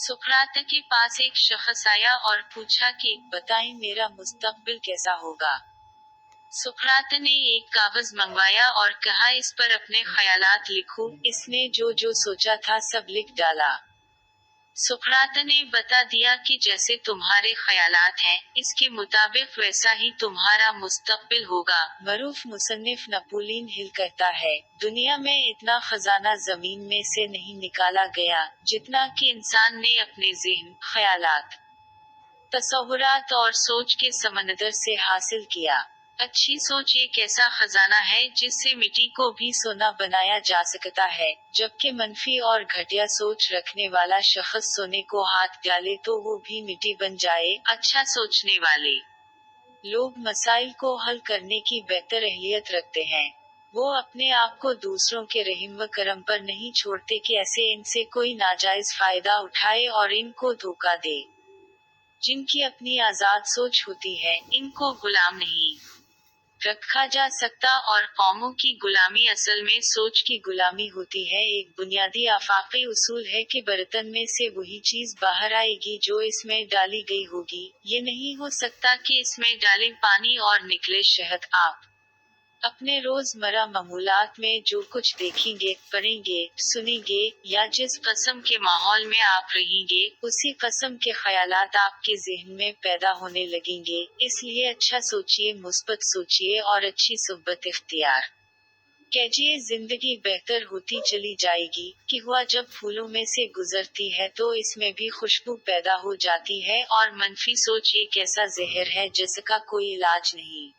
सुकरात के पास एक शख्स आया और पूछा कि बताएं मेरा मुस्तकबिल कैसा होगा। सुकरात ने एक कागज मंगवाया और कहा इस पर अपने ख्यालात लिखो। इसने जो जो सोचा था सब लिख डाला। सुकरात ने बता दिया कि जैसे तुम्हारे ख्यालात हैं, इसके मुताबिक वैसा ही तुम्हारा मुस्तकबिल होगा। मरूफ मुसन्निफ नपोलियन हिल कहता है, दुनिया में इतना खजाना जमीन में से नहीं निकाला गया, जितना कि इंसान ने अपने ज़हन, ख्यालात, तसव्वुरात और सोच के समंदर से हासिल किया। अच्छी सोच एक ऐसा खजाना है जिससे मिट्टी को भी सोना बनाया जा सकता है, जबकि मनफी और घटिया सोच रखने वाला शख्स सोने को हाथ डाले तो वो भी मिट्टी बन जाए। अच्छा सोचने वाले लोग मसाइल को हल करने की बेहतर अहलियत रखते हैं। वो अपने आप को दूसरों के रहम व करम पर नहीं छोड़ते कि ऐसे इनसे कोई नाजायज फायदा उठाए और इनको धोखा दे। जिनकी अपनी आजाद सोच होती है, इनको गुलाम नहीं रखा जा सकता और कौमों की गुलामी असल में सोच की गुलामी होती है। एक बुनियादी आफाकी उसूल है कि बर्तन में से वही चीज बाहर आएगी जो इसमें डाली गई होगी। ये नहीं हो सकता कि इसमें डाले पानी और निकले शहद। आप अपने रोजमर्रा मामूलात में जो कुछ देखेंगे, पढ़ेंगे, सुनेंगे, या जिस किस्म के माहौल में आप रहेंगे, उसी किस्म के ख्यालात आपके ज़हन में पैदा होने लगेंगे। इसलिए अच्छा सोचिए, मुस्बत सोचिए और अच्छी सुहबत इख्तियार कीजिए। जिंदगी बेहतर होती चली जाएगी। कि हुआ जब फूलों में से गुजरती है तो इसमें भी खुशबू पैदा हो जाती है, और मनफी सोच एक ऐसा जहर है जिसका कोई इलाज नहीं।